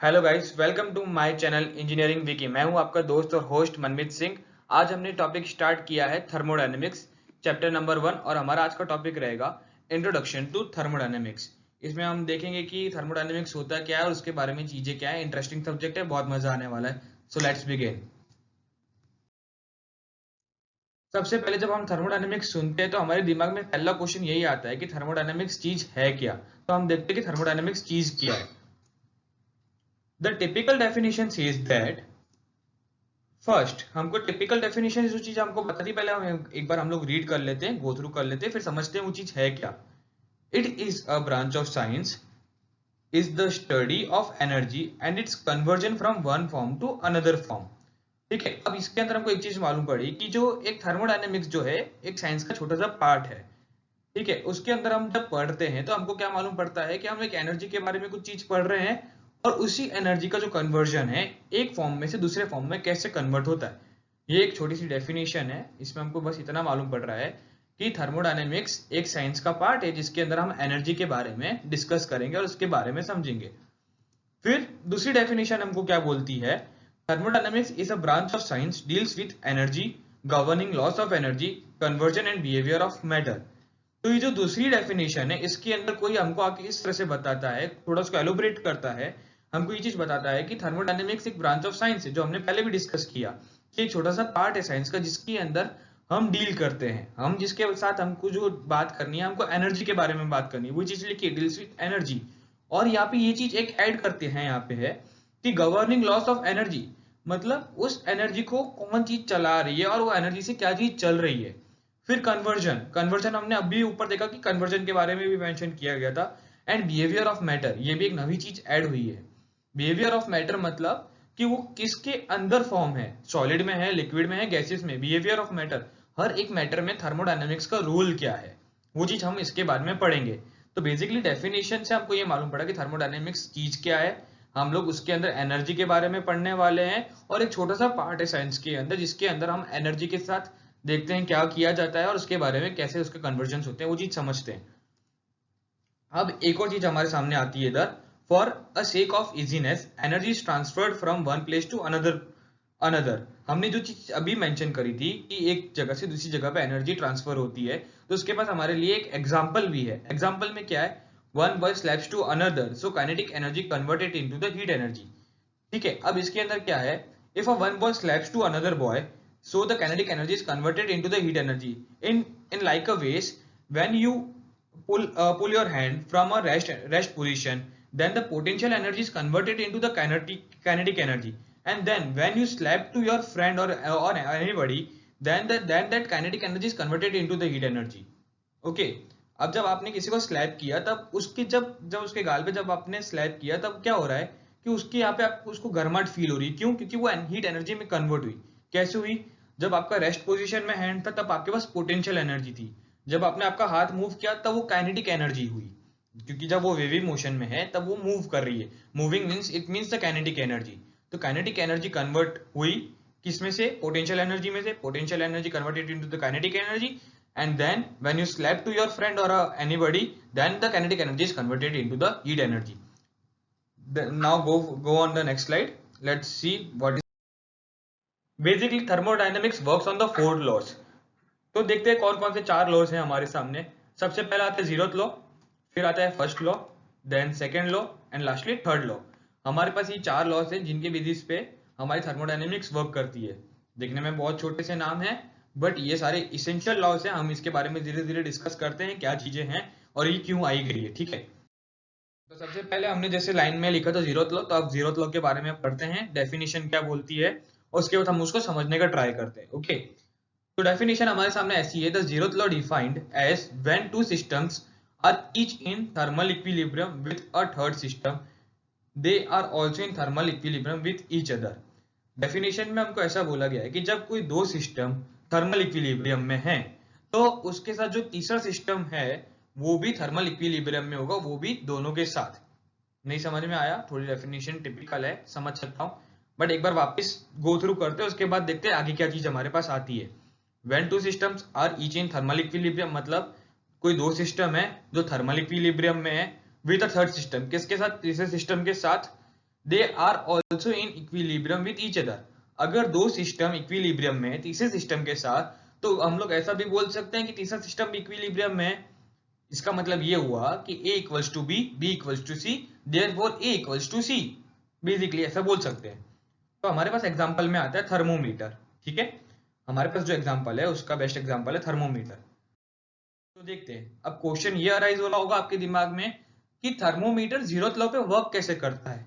Hello guys, welcome to my channel engineering Vicky. मैं हूं आपका दोस्त और होस्ट मनमीत सिंह। आज हमने टॉपिक स्टार्ट किया है थर्मोडायनेमिक्स, चैप्टर नंबर 1, और हमारा आज का टॉपिक रहेगा इंट्रोडक्शन टू थर्मोडायनेमिक्स। इसमें हम देखेंगे कि थर्मोडायनेमिक्स होता क्या है और उसके बारे में चीजें क्या है। इंटरेस्टिंग सब्जेक्ट है, बहुत मजा आने वाला है। So let's begin. सबसे पहले जब हम थर्मोडायनेमिक्स सुनते हैं तो हमारे दिमाग में पहला क्वेश्चन यही आता है कि थर्मोडायनेमिक्स चीज है क्या। तो हम देखते हैं कि थर्मोडायनेमिक्स चीज क्या है। The typical definition says that, first हमको टिपिकल डेफिनेशन जो चीज हमको बता दी, पहले हम एक बार हम लोग रीड कर लेते हैं, गो थ्रू कर लेते हैं, फिर समझते हैं वो चीज है क्या। It is a branch of science is the study of energy and its conversion from one form to another form. ठीक है, अब इसके अंदर हमको एक चीज मालूम पड़ी कि जो एक थर्मोडायनेमिक्स जो है एक साइंस का छोटा सा पार्ट है। ठीक है, उसके अंदर हम जब पढ़ते हैं तो हमको क्या मालूम पड़ता है कि हम एक एनर्जी के बारे में कुछ चीज पढ़ रहे हैं, और उसी एनर्जी का जो कन्वर्जन है एक फॉर्म में से दूसरे फॉर्म में कैसे कन्वर्ट होता है। ये एक छोटी सी डेफिनेशन है, इसमें हमको बस इतना मालूम पड़ रहा है कि थर्मोडायनेमिक्स एक साइंस का पार्ट है जिसके अंदर हम एनर्जी के बारे में डिस्कस करेंगे और उसके बारे में समझेंगे। फिर दूसरी डेफिनेशन हमको क्या बोलती है, thermodynamics is a branch of science deals with energy, governing loss of energy, conversion and behaviour of matter. तो ये जो दूसरी डेफिनेशन है इसके अंदर कोई हमको आके इस तरह से बताता है, थोड़ा उसको एलोबरेट करता है, हमको ये चीज बताता है कि थर्मोडायनेमिक्स एक ब्रांच ऑफ साइंस है, जो हमने पहले भी डिस्कस किया कि एक छोटा सा पार्ट है साइंस का जिसके अंदर हम डील करते हैं। हम जिसके साथ हमको जो बात करनी है, हमको एनर्जी के बारे में बात करनी है, वो चीज लिखी डील्स विद एनर्जी। और यहाँ पे ये चीज एक ऐड करते हैं, यहाँ पे है कि गवर्निंग लॉस ऑफ एनर्जी, मतलब उस एनर्जी को कौन चीज चला रही है और वो एनर्जी से क्या चीज चल रही है। फिर कन्वर्जन, कन्वर्जन हमने अभी ऊपर देखा कि कन्वर्जन के बारे में भी मेंशन किया गया था। एंड बिहेवियर ऑफ मैटर, ये भी एक नई चीज ऐड हुई है। बिहेवियर ऑफ मैटर मतलब कि वो किसके अंदर फॉर्म है, सॉलिड में है, लिक्विड में है, गैसेस में। बिहेवियर ऑफ मैटर, हर एक मैटर में थर्मोडायनेमिक्स का रूल क्या है, वो चीज हम इसके बारे में पढ़ेंगे। तो बेसिकली डेफिनेशन से हमको ये मालूम पड़ा कि थर्मोडायनेमिक्स चीज क्या है। हम लोग उसके अंदर एनर्जी के बारे में पढ़ने वाले हैं, और एक छोटा सा पार्ट है साइंस के अंदर जिसके अंदर हम एनर्जी के साथ देखते हैं क्या किया जाता है और उसके बारे में कैसे उसके कन्वर्जन होते हैं, वो चीज समझते हैं। अब एक और चीज हमारे सामने आती है इधर, for a sake of easiness energy is transferred from one place to another. हमने जो चीज अभी मेंशन करी थी कि एक जगह से दूसरी जगह पे एनर्जी ट्रांसफर होती है, तो उसके पास हमारे लिए एक एग्जांपल भी है। एग्जांपल में क्या है, one boy slaps to another, so kinetic energy converted into the heat energy. ठीक है, अब इसके अंदर क्या है, if a one boy slaps to another boy, so the kinetic energy is converted into the heat energy in like a ways. When you pull your hand from a rest position, then the potential energy is converted into the kinetic energy, and then when you slap to your friend or anybody, then that kinetic energy is converted into the heat energy. Okay, अब जब आपने किसी को slab किया, तब उसके जब जब उसके गाल पे जब आपने स्लैप किया, तब क्या हो रहा है कि उसके यहाँ पे आपको उसको गर्माहट फील हो रही है। क्यों? क्योंकि वो हीट एनर्जी में कन्वर्ट हुई। कैसे हुई? जब आपका रेस्ट पोजीशन में हैंड था तब आपके पास पोटेंशियल एनर्जी थी, जब आपने आपका हाथ मूव किया तब वो काइनेटिक एनर्जी हुई, क्योंकि जब वो वेवी मोशन में है तब वो मूव कर रही है। Moving means it means the kinetic energy. तो काइनेटिक एनर्जी कन्वर्ट हुई किसमें से? पोटेंशियल एनर्जी में से। Potential energy converted into the kinetic energy, and then when you slap to your friend or anybody, then the kinetic energy is converted into the heat energy. Now go on the next slide. Let's see what is basically thermodynamics works on the four laws. तो देखते हैं कौन कौन से चार laws हैं हमारे सामने। सबसे पहला आता है जीरोथ लॉ, फिर आता है first law, then second law, and lastly third law. हमारे पास ये चार लॉज हैं जिनके बेसिस पे हमारी थर्मोडायनेमिक्स वर्क करती है। देखने में बहुत छोटे से नाम है, बट ये सारे इसेंशियल लॉज हैं। हम इसके बारे में धीरे धीरे डिस्कस करते हैं क्या चीजें हैं और ये क्यों आई गई है। ठीक है, तो सबसे पहले हमने जैसे लाइन में लिखा था जीरोथ लॉ, तो अब जीरोथ लॉ के बारे में पढ़ते हैं, डेफिनेशन क्या बोलती है, और उसके बाद हम उसको समझने का ट्राई करते हैं। ओके, तो डेफिनेशन हमारे सामने ऐसी है, the zeroth law defined as when two systems are each in thermal equilibrium with a third system, they are also in thermal equilibrium with each other. Definition में हमको ऐसा बोला गया है कि जब कोई दो सिस्टम थर्मल इक्विलिब्रियम में है, तो उसके साथ जो तीसरा सिस्टम है वो भी थर्मल इक्विलिब्रियम में होगा, वो भी दोनों के साथ। नहीं समझ में आया? थोड़ी डेफिनेशन टिपिकल है, समझ सकता हूं, बट एक बार वापस गो थ्रू करते हैं, उसके बाद देखते हैं आगे क्या चीज हमारे पास आती है। When two systems are each in thermal equilibrium, मतलब कोई दो सिस्टम है जो थर्मल इक्विलिब्रियम में है, विद अ थर्ड सिस्टम, किसके साथ? तीसरे सिस्टम के साथ। They are also in equilibrium with each other. अगर दो सिस्टम इक्विलिब्रियम में है तीसरे सिस्टम के साथ, तो हम लोग ऐसा भी बोल सकते हैं कि तीसरा सिस्टम इक्विलिब्रियम में है। इसका मतलब ये हुआ कि A equals to b, B equals to c, therefore A equals to c. Basically ऐसा बोल सकते हैं। तो हमारे पास एग्जांपल में आता है थर्मोमीटर। ठीक है, हमारे पास जो एग्जांपल है उसका बेस्ट एग्जांपल है थर्मोमीटर। तो देखते हैं, अब क्वेश्चन ये अराइज हो रहा होगा आपके दिमाग में कि थर्मोमीटर जीरोथ लॉ पे वर्क कैसे करता है।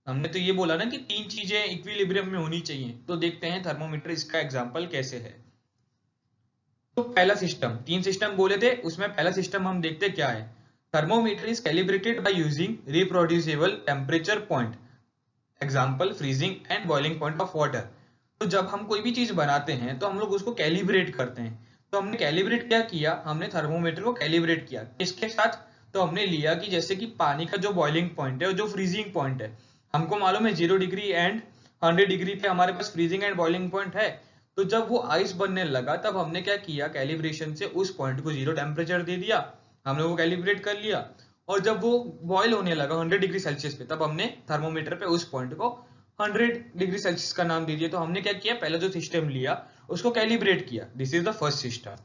हमने तो ये बोला ना कि तीन चीजें इक्विलिब्रियम में होनी चाहिए, तो देखते हैं थर्मोमीटर इसका एग्जांपल कैसे है। तो पहला सिस्टम, तीन सिस्टम बोले थे, उसमें पहला सिस्टम हम देखते क्या है। Thermometer is calibrated by using reproducible temperature point, example freezing and boiling point of water. तो जब हम कोई भी चीज बनाते हैं तो हम लोग उसको कैलिब्रेट करते हैं। तो हमने कैलिब्रेट क्या किया, हमने थर्मोमीटर को कैलिब्रेट किया किसके साथ, तो हमने लिया कि जैसे कि पानी का जो बॉइलिंग पॉइंट है और जो फ्रीजिंग पॉइंट है, हमको मालूम है 0 डिग्री एंड 100 डिग्री पे हमारे पास फ्रीजिंग एंड बॉइलिंग पॉइंट है। तो जब वो आइस बनने लगा तब हमने क्या किया, कैलिब्रेशन से उस पॉइंट को 0 टेम्परेचर दे दिया, हमने वो कैलिब्रेट कर लिया। और जब वो बॉयल होने लगा 100 डिग्री सेल्सियस पे, तब हमने थर्मोमीटर पे उस पॉइंट को 100 डिग्री सेल्सियस का नाम दे दिया। तो हमने क्या किया, पहले जो सिस्टम लिया उसको कैलिब्रेट किया। This is the first system.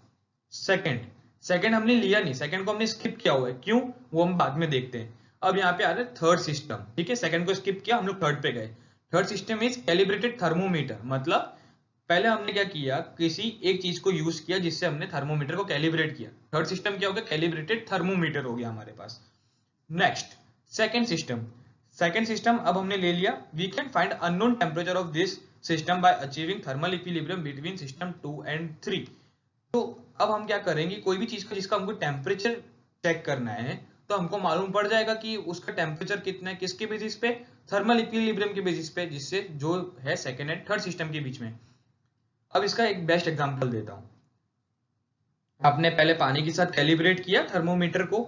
Second हमने लिया नहीं, सेकंड को हमने स्किप किया हुआ है, क्यों वो हम बाद में देखते हैं। अब यहाँ पे आ रहा है थर्ड सिस्टम। ठीक है, सेकंड को स्किप किया, हम लोग थर्ड पे गए। Third system is calibrated thermometer. मतलब पहले हमने क्या किया, किसी एक चीज को यूज किया जिससे हमने थर्मोमीटर को कैलिब्रेट किया। थर्ड सिस्टम क्या हो गया, कैलिब्रेटेड थर्मोमीटर हो गया हमारे पास। नेक्स्ट सेकंड सिस्टम अब हमने ले लिया, we can find unknown temperature of this system by achieving thermal equilibrium between system 2 and 3। तो अब हम क्या करेंगे, कोई भी चीज का जिसका हमको टेम्परेचर चेक करना है, तो हमको मालूम पड़ जाएगा कि उसका टेम्परेचर कितना है, किसके बेसिस पे, थर्मल इक्विलिब्रियम के बेसिस पे, जिससे जो है सेकंड एंड थर्ड सिस्टम के बीच में। अब इसका एक बेस्ट एग्जांपल देता हूं। आपने पहले पानी के साथ कैलिब्रेट किया थर्मोमीटर को।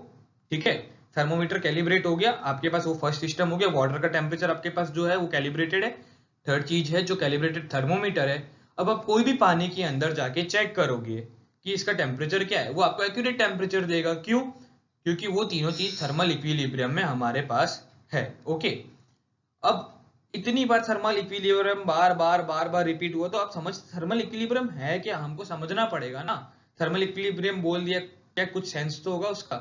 ठीक है, थर्मोमीटर कैलिब्रेट हो गया, आपके पास वो फर्स्ट सिस्टम हो गया। वाटर का टेम्परेचर आपके पास जो है वो कैलिब्रेटेड है। थर्ड चीज है जो कैलिब्रेटेड थर्मोमीटर है। अब आप कोई भी पानी के अंदर जाके चेक करोगे कि इसका टेम्परेचर क्या है, वो आपको एक्यूरेट टेम्परेचर देगा। क्यों, क्योंकि वो तीनों चीज थर्मल इक्विलिब्रियम में हमारे पास है। ओके, अब इतनी बार थर्मल इक्विलिब्रियम बार बार रिपीट हुआ, तो आप समझ थर्मल इक्विलिब्रियम है क्या, हमको समझना पड़ेगा ना। थर्मल इक्विलिब्रियम बोल दिया, क्या कुछ सेंस तो होगा उसका।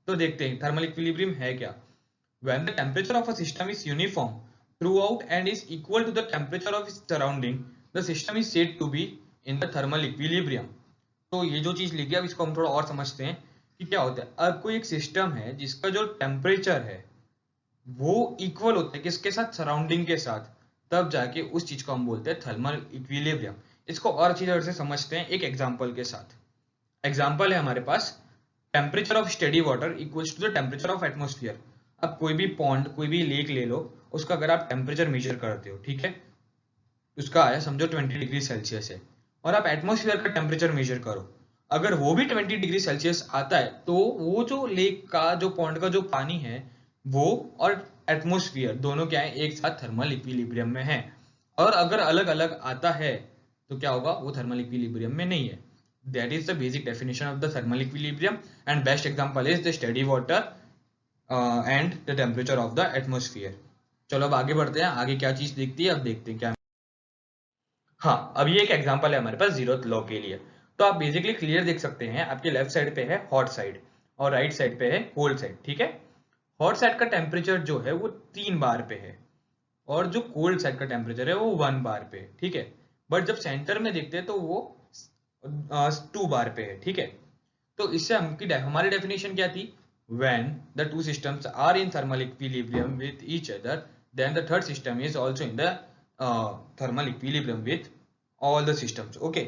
तो देखते हैं थर्मल इक्विलिब्रियम है क्या। When the temperature of a system is uniform throughout and is equal to the temperature of its surrounding, the system is said to be in the thermal equilibrium. तो ये जो चीज लिखी है, अब इसको हम थोड़ा और समझते हैं कि क्या होता है। अब कोई एक सिस्टम है जिसका जो टेम्परेचर है वो इक्वल होता है किसके साथ, सराउंडिंग के साथ, तब जाके उस चीज को हम बोलते हैं थर्मल इक्विलिब्रियम। इसको और अच्छी तरह से समझते हैं एक एग्जांपल के साथ। एग्जांपल है हमारे पास, temperature of steady water equals to the temperature of atmosphere. अब कोई भी पॉन्ड, कोई भी लेक ले लो, उसका अगर आप टेम्परेचर मेजर करते हो, ठीक है, उसका आया समझो 20 डिग्री सेल्सियस है, और आप एटमोस्फियर का टेम्परेचर मेजर करो, अगर वो भी 20 डिग्री सेल्सियस आता है, तो वो जो लेक का, जो पॉन्ड का जो पानी है, वो और एटमोस्फियर दोनों क्या है, एक साथ थर्मल इक्विलिब्रियम में है। और अगर अलग अलग आता है तो क्या होगा, वो थर्मल इक्विलिब्रियम में नहीं है। That is the basic definition of the thermal equilibrium, and best example is the steady water and the temperature of the atmosphere. चलो अब आगे बढ़ते हैं, आगे क्या चीज दिखती है अब देखते हैं क्या। हाँ, अब ये एक एग्जांपल है हमारे पास जीरोथ लॉ के लिए। तो आप बेसिकली क्लियर देख सकते हैं, आपके लेफ्ट साइड पे है हॉट साइड और राइट साइड पे है कोल्ड साइड। ठीक है, हॉट साइड का टेम्परेचर जो है वो 3 बार पे है, और जो कोल्ड साइड का टेम्परेचर है वो 1 बार पे है। ठीक है, बट जब सेंटर में देखते हैं तो वो 2 बार पे है। ठीक है, तो इससे हमारी डेफिनेशन क्या थी, when the two systems are in thermal equilibrium with each other, then the third system is also in the thermal equilibrium with all the systems. Okay,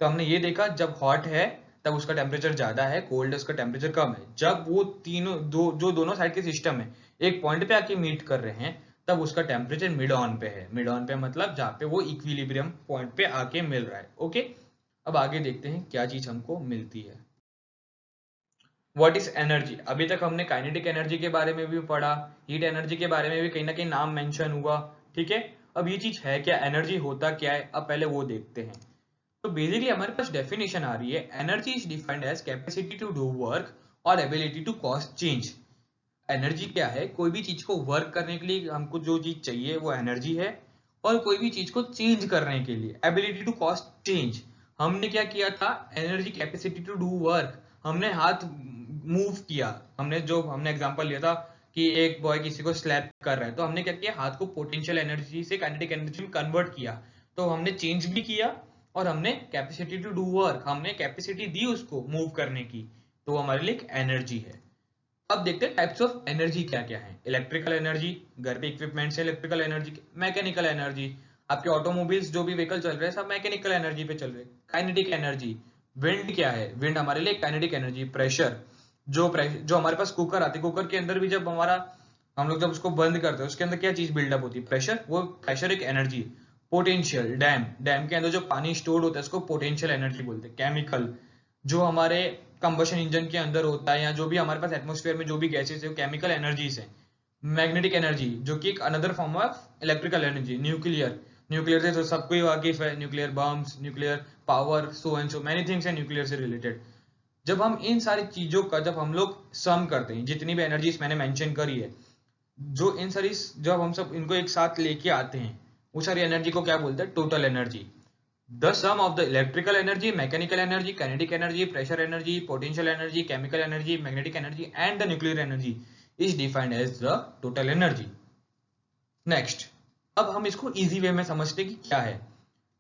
तो हमने ये देखा, जब हॉट है तब उसका टेम्परेचर ज्यादा है, कोल्ड है उसका टेम्परेचर कम है। जब वो तीनों जो दोनों साइड के सिस्टम है एक पॉइंट पे आके मीट कर रहे हैं, तब उसका टेम्परेचर मिड ऑन पे है। मिड ऑन पे मतलब जहाँ पे वो इक्विलिब्रियम पॉइंट पे आके मिल रहा है। ओके, अब आगे देखते हैं क्या चीज हमको मिलती है। व्हाट इज एनर्जी, अभी तक हमने काइनेटिक एनर्जी के बारे में भी पढ़ा, हीट एनर्जी के बारे में भी कहीं ना कहीं नाम मेंशन हुआ। ठीक है, अब ये चीज है क्या, एनर्जी होता क्या है, अब पहले वो देखते हैं। तो बेसिकली हमारे पास डेफिनेशन आ रही है, energy is defined as capacity to do work और ability to cause change. Energy क्या है? कोई भी चीज को वर्क करने के लिए हमको जो चीज चाहिए वो एनर्जी है, और कोई भी चीज को चेंज करने के लिए एबिलिटी टू कॉस्ट चेंज। हमने क्या किया था? Energy capacity to do work, हमने हाथ मूव किया। हमने एग्जांपल लिया था कि एक बॉय किसी को स्लैप कर रहा है, तो हमने क्या किया? हाथ को पोटेंशियल एनर्जी से काइनेटिक एनर्जी में कन्वर्ट किया। तो हमने चेंज भी किया और हमने कैपेसिटी टू डू वर्क, हमने कैपेसिटी दी उसको मूव करने की, तो वो हमारे लिए एक एनर्जी है। अब देखते हैं टाइप्स ऑफ एनर्जी क्या क्या है। इलेक्ट्रिकल एनर्जी, घर पे इक्विपमेंट से इलेक्ट्रिकल एनर्जी। मैकेनिकल एनर्जी, आपके ऑटोमोबाइल्स जो भी व्हीकल चल रहे हैं सब मैकेनिकल एनर्जी पे चल रहे हैं। काइनेटिक एनर्जी, विंड क्या है? विंड हमारे लिए काइनेटिक एनर्जी। प्रेशर, जो हमारे पास कुकर आती है, कुकर के अंदर भी जब हम लोग जब उसको बंद करते हैं उसके अंदर क्या चीज बिल्डअप होती है? प्रेशर। वो प्रेशर एक एनर्जी। पोटेंशियल, डैम के अंदर जो पानी स्टोर्ड होता है उसको पोटेंशियल एनर्जी बोलते हैं। केमिकल, जो हमारे कंबशन इंजन के अंदर होता है या जो भी हमारे पास एटमॉस्फेयर में जो भी गैसेस है वो केमिकल एनर्जीज है। मैग्नेटिक एनर्जी, जो कि एक another form of electrical energy. Nuclear, nuclear से तो सबको ही वाकिफ है, nuclear bombs, nuclear power, so and so many things है न्यूक्लियर से रिलेटेड। जब हम इन सारी चीजों का जब हम लोग सम करते हैं, जितनी भी एनर्जीज मैंने मेंशन करी है, जो इन सारी जब हम सब इनको एक साथ लेके आते हैं, वो सारी एनर्जी को क्या बोलते हैं? Total energy. The sum of the electrical energy, mechanical energy, kinetic energy, pressure energy, potential energy, chemical energy, magnetic energy and the nuclear energy is defined as the total energy. Next, अब हम इसको easy way में समझते कि क्या है,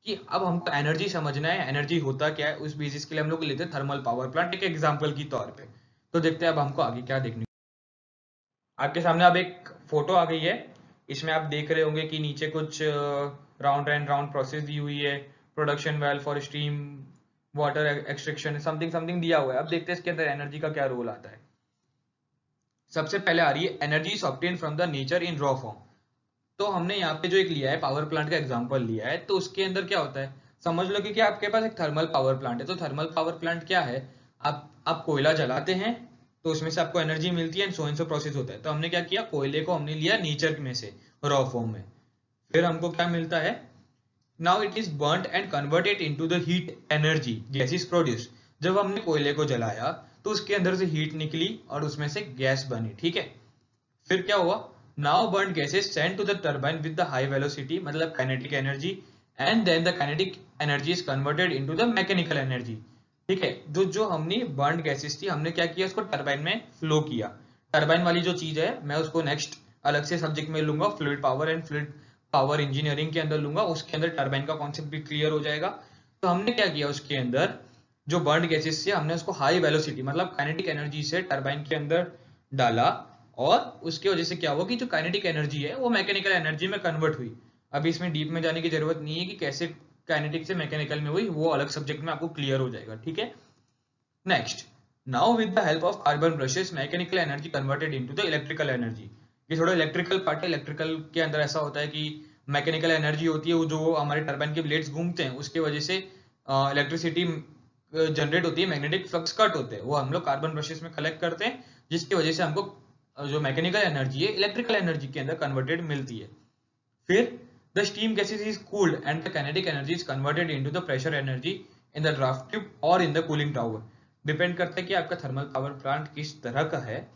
कि अब हमको एनर्जी समझना है, एनर्जी होता क्या है। उस बेसिस के लिए हम लोग लेते हैं थर्मल पावर प्लांट एक एग्जांपल की तौर पे। तो देखते हैं अब हमको आगे क्या देखने। आपके सामने अब एक फोटो आ गई है, इसमें आप देख रहे होंगे कि नीचे कुछ राउंड एंड राउंड प्रोसेस दी हुई है। Production well for steam, water extraction, something something दिया हुआ है। अब देखते हैं इसके अंदर एनर्जी का क्या रोल आता है। सबसे पहले आ रही है energy is obtain from the nature in raw form. तो हमने यहाँ पे जो एक लिया है पावर प्लांट का एग्जांपल लिया है, तो उसके अंदर क्या होता है? समझ लो कि आपके पास एक थर्मल पावर प्लांट है। तो थर्मल पावर प्लांट क्या है? आप कोयला जलाते हैं तो उसमें से आपको एनर्जी मिलती है and so and so process होता है। तो हमने क्या किया? कोयले को हमने लिया नेचर में से, रॉ फॉर्म में। फिर हमको क्या मिलता है? Now it is burned and converted into the heat energy, gas is produce. जब हमने कोयले को जलाया तो उसके अंदर से हीट निकली और उसमें से गैस बनी, ठीक है। फिर क्या हुआ? Now burn gases send to the turbine with the high velocity, मतलब kinetic energy, and then the kinetic energy is converted into the mechanical energy, ठीक है। जो जो हमने बर्न गैसेस थी हमने क्या किया? उसको टर्बाइन में फ्लो किया। टर्बाइन वाली जो चीज है मैं उसको नेक्स्ट अलग से सब्जेक्ट में लूंगा, fluid power and fluid power engineering के अंदर लूंगा, उसके अंदर टर्बाइन का कॉन्सेप्ट भी क्लियर हो जाएगा। तो हमने क्या किया? उसके अंदर जो बर्न गैसेस से हमने उसको हाई वेलोसिटी मतलब काइनेटिक एनर्जी से टर्बाइन के अंदर डाला, और उसकी वजह से क्या हुआ कि जो काइनेटिक एनर्जी है वो मैकेनिकल एनर्जी में कन्वर्ट हुई। अभी इसमें डीप में जाने की जरूरत नहीं है कि कैसे काइनेटिक से मैकेनिकल में हुई, वो अलग सब्जेक्ट में आपको क्लियर हो जाएगा, ठीक है। Next, now with the help of carbon brushes mechanical energy converted into the electrical energy. ये थोड़ा इलेक्ट्रिकल पार्ट है। इलेक्ट्रिकल के अंदर ऐसा होता है कि मैकेनिकल एनर्जी होती है वो जो हमारे टर्बाइन के ब्लेड्स घूमते हैं उसकी वजह से इलेक्ट्रिसिटी जनरेट होती है, मैग्नेटिक फ्लक्स कट होते हैं, वो हम लोग कार्बन ब्रशेस में कलेक्ट करते हैं, जिसकी वजह से हमको जो मैकेनिकल एनर्जी है इलेक्ट्रिकल एनर्जी के अंदर कन्वर्टेड मिलती है। फिर the steam gases is cooled and the kinetic energy is converted into the pressure energy in the draft tube और in the cooling tower. Depend करता है कि आपका थर्मल पावर प्लांट किस तरह का है,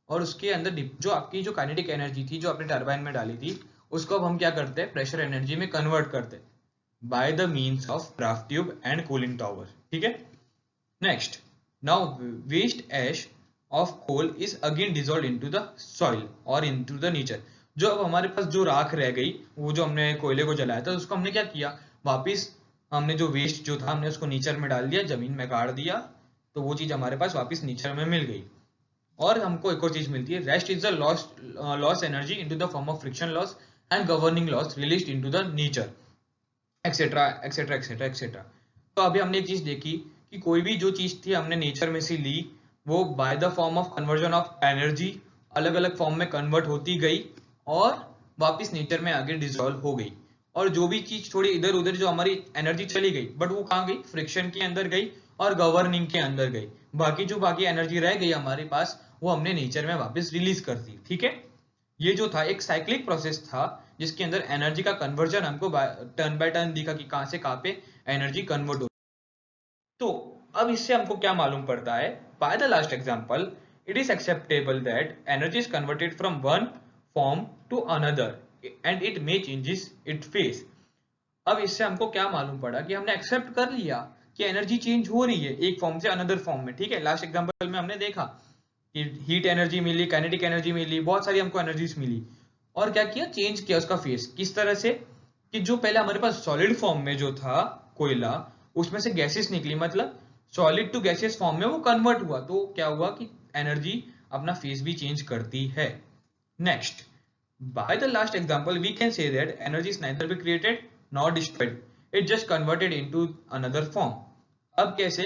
और उसके अंदर जो आपकी जो काइनेटिक एनर्जी थी जो आपने टर्बाइन में डाली थी उसको अब हम क्या करते हैं? प्रेशर एनर्जी में कन्वर्ट करते हैं by the means of draft tube and cooling tower, ठीक है। Next, now waste ash of coal is again dissolve into the soil और इनटू द नेचर। जो अब हमारे पास जो राख रह गई, वो जो हमने कोयले को जलाया था उसको हमने क्या किया? वापिस हमने जो वेस्ट जो था हमने उसको नेचर में डाल दिया, जमीन में गाड़ दिया, तो वो चीज हमारे पास वापिस नेचर में मिल गई। और हमको एक और चीज मिलती है, rest is the loss energy into the form of friction loss and governing loss released into the nature, etcetera etcetera etcetera etcetera. तो अभी हमने एक चीज देखी कि कोई भी जो चीज थी हमने नेचर में से ली, वो by the form of conversion of energy अलग अलग फॉर्म में कन्वर्ट होती गई और वापिस नेचर में आगे डिसॉल्व हो गई। और जो भी चीज थोड़ी इधर उधर जो हमारी एनर्जी चली गई, बट वो कहाँ गई? फ्रिक्शन के अंदर गई और गवर्निंग के अंदर गई। बाकी एनर्जी रह गई हमारे पास, वो हमने नेचर में वापस रिलीज कर दी, ठीक है। ये जो था एक साइक्लिक प्रोसेस था जिसके अंदर एनर्जी का कन्वर्जन हमको टर्न बाय टर्न दिखा कि कहां से कहां पे एनर्जी कन्वर्ट हो। तो अब इससे हमको क्या मालूम पड़ता है? By the last example, it is acceptable that energy is converted from one form to another and it may changes its phase. अब इससे हमको क्या मालूम पड़ा कि हमने एक्सेप्ट कर लिया कि एनर्जी चेंज हो रही है एक फॉर्म से अनदर फॉर्म में, ठीक है। लास्ट एग्जांपल में हमने देखा कि हीट एनर्जी मिली, काइनेटिक एनर्जी मिली, बहुत सारी हमको एनर्जीज मिली, और क्या किया, चेंज किया उसका फेस। किस तरह से कि जो पहले हमारे पास सॉलिड फॉर्म में जो था कोयला, उसमें से गैसेस निकली, मतलब सॉलिड टू गैसियस फॉर्म में वो कन्वर्ट हुआ, तो क्या हुआ कि एनर्जी अपना फेस भी चेंज करती है। Next, by the last example we can say that energy is neither be created nor destroyed, it just converted into another form. अब कैसे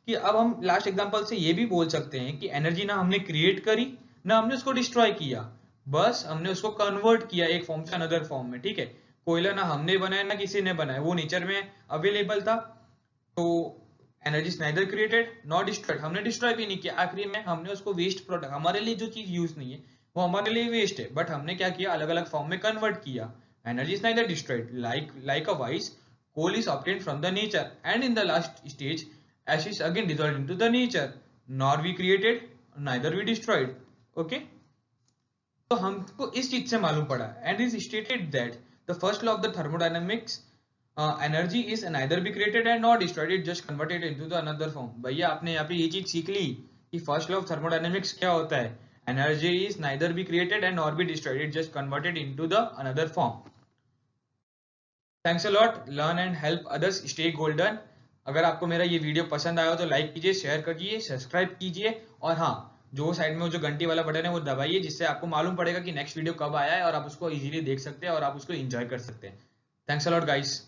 कि अब हम लास्ट एग्जांपल से ये भी बोल सकते हैं कि एनर्जी ना हमने क्रिएट करी ना हमने उसको डिस्ट्रॉय किया, बस हमने उसको कन्वर्ट किया एक फॉर्म से अनदर फॉर्म में, ठीक है। कोयला ना हमने बनाया ना किसी ने बनाया, वो नेचर में अवेलेबल था, तो energy is neither created not destroyed, हमने डिस्ट्रॉय भी नहीं किया। आखिरी में हमने उसको वेस्ट प्रोडक्ट, हमारे लिए जो चीज यूज नहीं है वो हमारे लिए वेस्ट है, बट हमने क्या किया, अलग अलग फॉर्म में कन्वर्ट किया। Energy is neither destroyed like a wise coal is obtained from the nature and in the last stage ash is again dissolved into the nature, nor we created neither we destroyed. Okay, तो हमको इस चीज से मालूम पड़ा, and is stated that the first law of the thermodynamics, energy is neither be created and not destroyed, it just converted into the another form. भैया आपने यहाँ पे ये चीज सीख ली कि फर्स्ट लॉ ऑफ थर्मोडायनेमिक्स क्या होता है, energy is neither be created and not be destroyed, it just converted into the another form. Thanks a lot, learn and help others, stay golden. अगर आपको मेरा ये वीडियो पसंद आया हो तो लाइक कीजिए, शेयर कीजिए, सब्सक्राइब कीजिए, और हाँ, जो साइड में वो जो घंटी वाला बटन है वो दबाइए, जिससे आपको मालूम पड़ेगा कि नेक्स्ट वीडियो कब आया है और आप उसको इजीली देख सकते हैं और आप उसको एंजॉय कर सकते हैं। Thanks a lot guys.